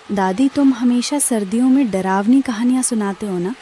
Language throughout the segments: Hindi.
दादी, तुम हमेशा सर्दियों में डरावनी कहानियां सुनाते हो ना।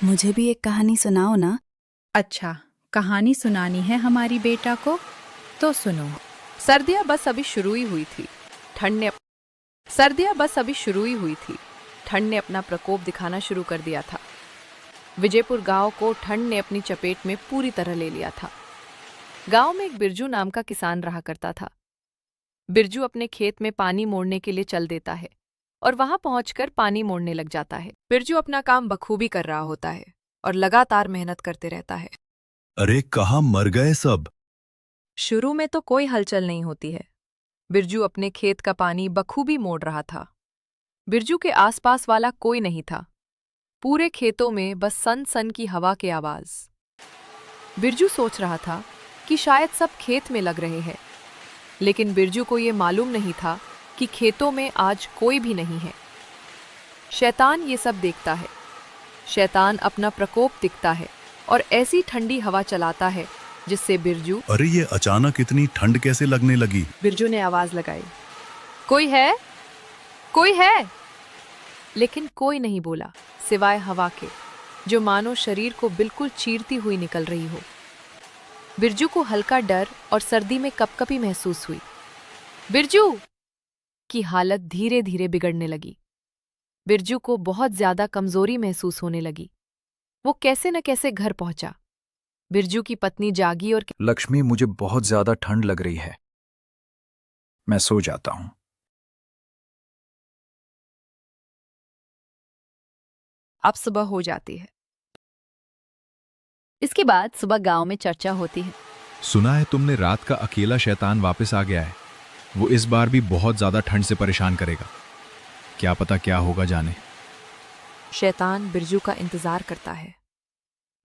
मुझे भी एक कहानी सुनाओ ना। अच्छा, कहानी सुनानी है हमारी बेटा को? तो सुनो। सर्दियाँ बस अभी शुरू ही हुई थी। ठंड ने सर्दियाँ बस अभी शुरू ही हुई थी। ठंड ने अपना प्रकोप दिखाना शुरू कर दिया था। विजयपुर गांव को ठंड ने अपनी चपेट में पूरी तरह ले लिया था। गांव में एक बिरजू नाम का किसान रहा करता था। बिरजू अपने खेत में पानी मोड़ने के लिए चल देता है और वहां पहुंचकर पानी मोड़ने लग जाता है। बिरजू अपना काम बखूबी कर रहा होता है और लगातार मेहनत करते रहता है। अरे कहाँ मर गए सब। शुरू में तो कोई हलचल नहीं होती है। बिरजू अपने खेत का पानी बखूबी मोड़ रहा था। बिरजू के आसपास वाला कोई नहीं था। पूरे खेतों में बस सन सन की हवा की आवाज। बिरजू सोच रहा था कि शायद सब खेत में लग रहे हैं, लेकिन बिरजू को ये मालूम नहीं था कि खेतों में आज कोई भी नहीं है। शैतान ये सब देखता है। शैतान अपना प्रकोप दिखता है और ऐसी ठंडी हवा चलाता है जिससे बिरजू अरे ये अचानक इतनी ठंड कैसे लगने लगी। बिरजू ने आवाज लगाई, कोई है? कोई है? लेकिन कोई नहीं बोला, सिवाय हवा के, जो मानो शरीर को बिल्कुल चीरती हुई निकल रही हो। बिरजू को हल्का डर और सर्दी में कपकपी महसूस हुई। बिरजू की हालत धीरे धीरे बिगड़ने लगी। बिरजू को बहुत ज्यादा कमजोरी महसूस होने लगी। वो कैसे न कैसे घर पहुंचा। बिरजू की पत्नी जागी और लक्ष्मी, मुझे बहुत ज्यादा ठंड लग रही है, मैं सो जाता हूं। अब सुबह हो जाती है। इसके बाद सुबह गांव में चर्चा होती है। सुना है तुमने रात का अकेला शैतान वापस आ गया है। वो इस बार भी बहुत ज्यादा ठंड से परेशान करेगा। क्या पता क्या होगा जाने। शैतान बिरजू का इंतजार करता है,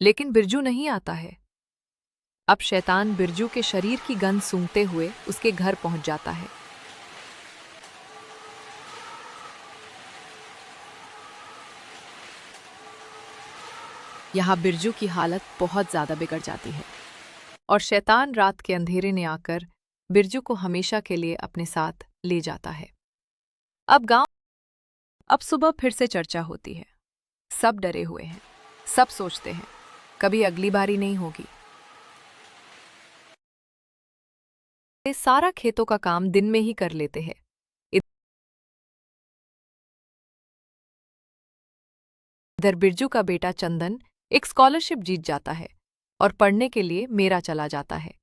लेकिन बिरजू नहीं आता है। अब शैतान बिरजू के शरीर की गंध सूंघते हुए उसके घर पहुंच जाता है। यहां बिरजू की हालत बहुत ज्यादा बिगड़ जाती है और शैतान रात के अंधेरे ने आकर बिरजू को हमेशा के लिए अपने साथ ले जाता है। अब सुबह फिर से चर्चा होती है। सब डरे हुए हैं। सब सोचते हैं कभी अगली बारी नहीं होगी। ये सारा खेतों का काम दिन में ही कर लेते हैं। इधर बिरजू का बेटा चंदन एक स्कॉलरशिप जीत जाता है और पढ़ने के लिए मेरा चला जाता है।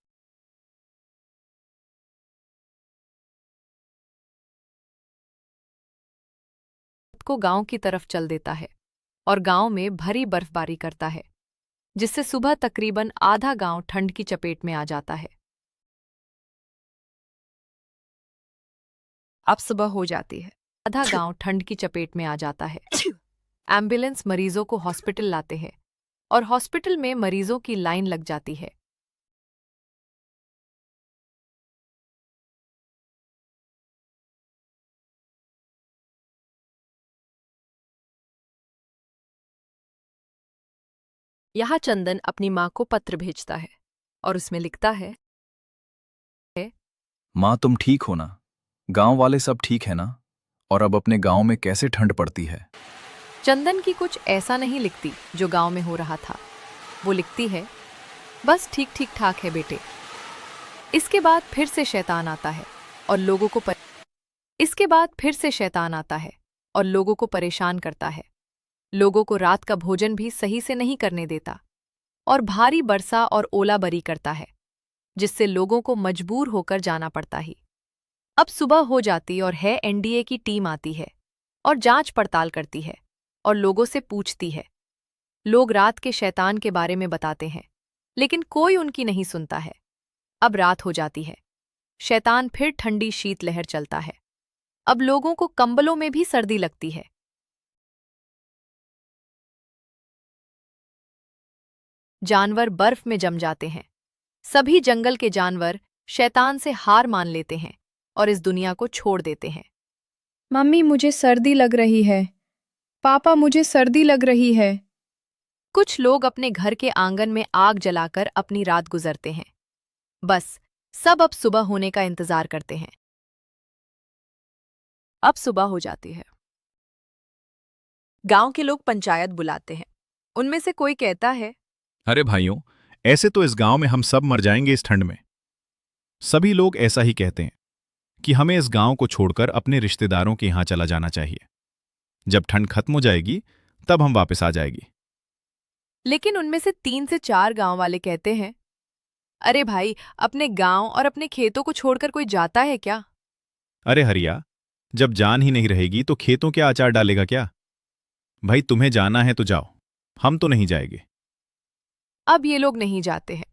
को गांव की तरफ चल देता है और गांव में भरी बर्फबारी करता है, जिससे सुबह तकरीबन आधा गांव ठंड की चपेट में आ जाता है। अब सुबह हो जाती है। आधा गांव ठंड की चपेट में आ जाता है। एम्बुलेंस मरीजों को हॉस्पिटल लाते हैं और हॉस्पिटल में मरीजों की लाइन लग जाती है। यहाँ चंदन अपनी माँ को पत्र भेजता है और उसमें लिखता है, माँ, तुम ठीक हो ना? गांव वाले सब ठीक है ना? और अब अपने गांव में कैसे ठंड पड़ती है? चंदन की कुछ ऐसा नहीं लिखती जो गांव में हो रहा था। वो लिखती है, बस ठीक ठीक ठाक है बेटे। इसके बाद फिर से शैतान आता है और लोगों को परेशान करता है। लोगों को रात का भोजन भी सही से नहीं करने देता और भारी वर्षा और ओलाबरी करता है, जिससे लोगों को मजबूर होकर जाना पड़ता ही। अब सुबह हो जाती और एनडीए की टीम आती है और जांच पड़ताल करती है और लोगों से पूछती है। लोग रात के शैतान के बारे में बताते हैं, लेकिन कोई उनकी नहीं सुनता है। अब रात हो जाती है। शैतान फिर ठंडी शीतलहर चलता है। अब लोगों को कंबलों में भी सर्दी लगती है। जानवर बर्फ में जम जाते हैं। सभी जंगल के जानवर शैतान से हार मान लेते हैं और इस दुनिया को छोड़ देते हैं। मम्मी, मुझे सर्दी लग रही है। पापा, मुझे सर्दी लग रही है। कुछ लोग अपने घर के आंगन में आग जलाकर अपनी रात गुजरते हैं। बस सब अब सुबह होने का इंतजार करते हैं। अब सुबह हो जाती है। गांव के लोग पंचायत बुलाते हैं। उनमें से कोई कहता है, अरे भाइयों, ऐसे तो इस गांव में हम सब मर जाएंगे इस ठंड में। सभी लोग ऐसा ही कहते हैं कि हमें इस गांव को छोड़कर अपने रिश्तेदारों के यहां चला जाना चाहिए। जब ठंड खत्म हो जाएगी तब हम वापस आ जाएगी। लेकिन उनमें से 3 से 4 गांव वाले कहते हैं, अरे भाई, अपने गांव और अपने खेतों को छोड़कर कोई जाता है क्या? अरे हरिया, जब जान ही नहीं रहेगी तो खेतों क्या अचार डालेगा क्या? भाई तुम्हें जाना है तो जाओ, हम तो नहीं जाएंगे। अब ये लोग नहीं जाते हैं।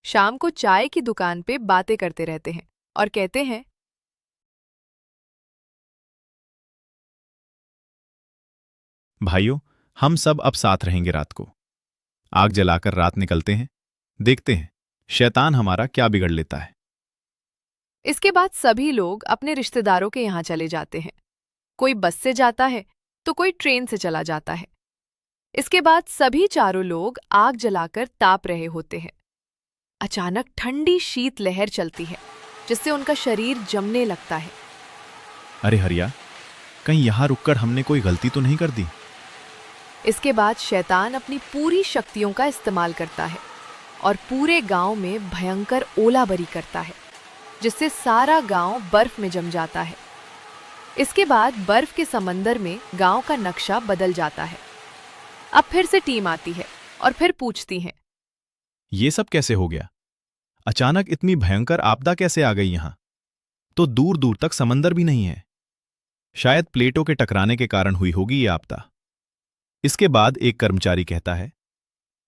शाम को चाय की दुकान पे बातें करते रहते हैं और कहते हैं, भाइयों, हम सब अब साथ रहेंगे। रात को आग जलाकर रात निकलते हैं, देखते हैं शैतान हमारा क्या बिगड़ लेता है। इसके बाद सभी लोग अपने रिश्तेदारों के यहाँ चले जाते हैं। कोई बस से जाता है तो कोई ट्रेन से चला जाता है। इसके बाद सभी चारों लोग आग जलाकर ताप रहे होते हैं। अचानक ठंडी शीत लहर चलती है, जिससे उनका शरीर जमने लगता है। अरे हरिया, कहीं यहां रुककर हमने कोई गलती तो नहीं कर दी? इसके बाद शैतान अपनी पूरी शक्तियों का इस्तेमाल करता है और पूरे गांव में भयंकर ओलाबरी करता है, जिससे सारा गांव बर्फ में जम जाता है। इसके बाद बर्फ के समंदर में गांव का नक्शा बदल जाता है। अब फिर से टीम आती है और फिर पूछती है, ये सब कैसे हो गया? अचानक इतनी भयंकर आपदा कैसे आ गई यहां? तो दूर दूर तक समंदर भी नहीं है। शायद प्लेटों के टकराने के कारण हुई होगी ये आपदा। इसके बाद एक कर्मचारी कहता है,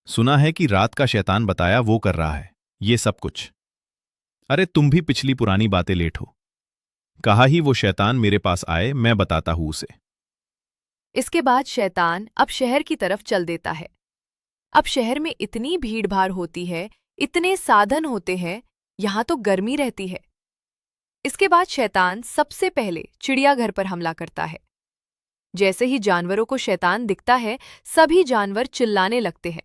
सुना है कि रात का शैतान बताया वो कर रहा है ये सब कुछ। अरे तुम भी पिछली पुरानी बातें लेट हो। कहा ही वो शैतान मेरे पास आए, मैं बताता हूं उसे। इसके बाद शैतान अब शहर की तरफ चल देता है। अब शहर में इतनी भीड़-भाड़ होती है, इतने साधन होते हैं, यहां तो गर्मी रहती है। इसके बाद शैतान सबसे पहले चिड़ियाघर पर हमला करता है। जैसे ही जानवरों को शैतान दिखता है, सभी जानवर चिल्लाने लगते हैं।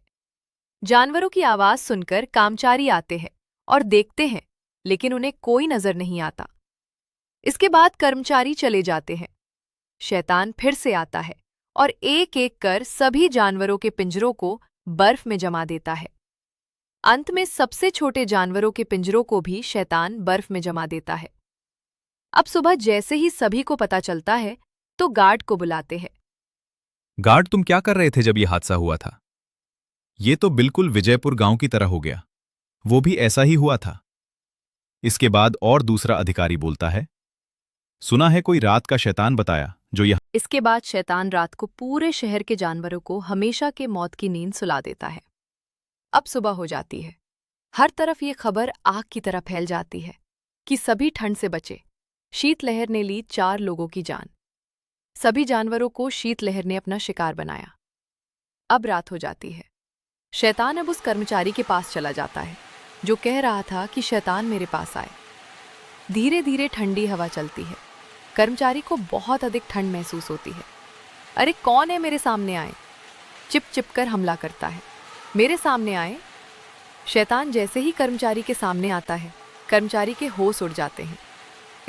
जानवरों की आवाज सुनकर कामचारी आते हैं और देखते हैं, लेकिन उन्हें कोई नजर नहीं आता। इसके बाद कर्मचारी चले जाते हैं। शैतान फिर से आता है और एक-एक कर सभी जानवरों के पिंजरों को बर्फ में जमा देता है। अंत में सबसे छोटे जानवरों के पिंजरों को भी शैतान बर्फ में जमा देता है। अब सुबह जैसे ही सभी को पता चलता है, तो गार्ड को बुलाते हैं। गार्ड, तुम क्या कर रहे थे जब ये हादसा हुआ था? ये तो बिल्कुल विजयपुर गांव की तरह हो गया। वो भी ऐसा ही हुआ था। इसके बाद और दूसरा अधिकारी बोलता है, सुना है कोई रात का शैतान बताया जो यह। इसके बाद शैतान रात को पूरे शहर के जानवरों को हमेशा के मौत की नींद सुला देता है। अब सुबह हो जाती है। हर तरफ ये खबर आग की तरह फैल जाती है कि सभी ठंड से बचे। शीतलहर ने ली 4 लोगों की जान। सभी जानवरों को शीतलहर ने अपना शिकार बनाया। अब रात हो जाती है। शैतान अब उस कर्मचारी के पास चला जाता है जो कह रहा था कि शैतान मेरे पास आए। धीरे धीरे ठंडी हवा चलती है। कर्मचारी को बहुत अधिक ठंड महसूस होती है। अरे कौन है मेरे सामने आए? चिप चिप कर हमला करता है। मेरे सामने आए। शैतान जैसे ही कर्मचारी के सामने आता है, कर्मचारी के होश उड़ जाते हैं।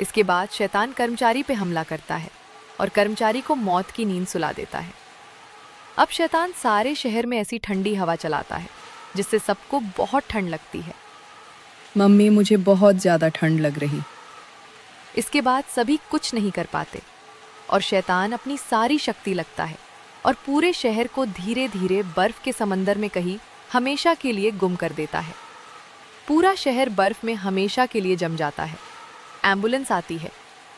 इसके बाद शैतान कर्मचारी पे हमला करता है और कर्मचारी को मौत की नींद सुला देता है। अब शैतान सारे शहर में ऐसी ठंडी हवा चलाता है जिससे सबको बहुत ठंड लगती है। मम्मी, मुझे बहुत ज़्यादा ठंड लग रही। इसके बाद सभी कुछ नहीं कर पाते और शैतान अपनी सारी शक्ति लगता है और पूरे शहर को धीरे धीरे बर्फ के समंदर में कहीं हमेशा के लिए गुम कर देता है। पूरा शहर बर्फ में हमेशा के लिए जम जाता है। एम्बुलेंस आती है।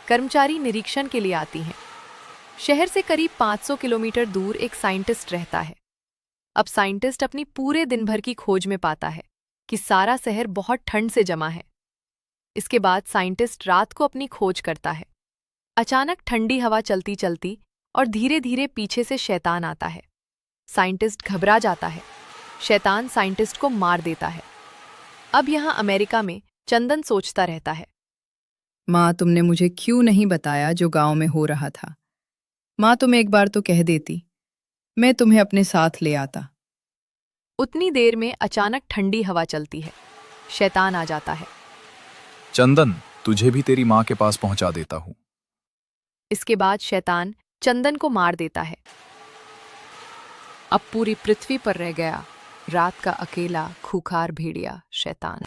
कर्मचारी निरीक्षण के लिए आती हैं। शहर से करीब 500 किलोमीटर दूर एक साइंटिस्ट रहता है। अब साइंटिस्ट अपनी पूरे दिन भर की खोज में पाता है कि सारा शहर बहुत ठंड से जमा है। इसके बाद साइंटिस्ट रात को अपनी खोज करता है। अचानक ठंडी हवा चलती चलती और धीरे धीरे पीछे से शैतान आता है। साइंटिस्ट घबरा जाता है। शैतान साइंटिस्ट को मार देता है। अब यहाँ अमेरिका में चंदन सोचता रहता है, माँ, तुमने मुझे क्यों नहीं बताया जो गांव में हो रहा था? माँ, तुम एक बार तो कह देती, मैं तुम्हें अपने साथ ले आता। उतनी देर में अचानक ठंडी हवा चलती है। शैतान आ जाता है। चंदन, तुझे भी तेरी माँ के पास पहुंचा देता हूं। इसके बाद शैतान चंदन को मार देता है। अब पूरी पृथ्वी पर रह गया रात का अकेला खूंखार भेड़िया शैतान।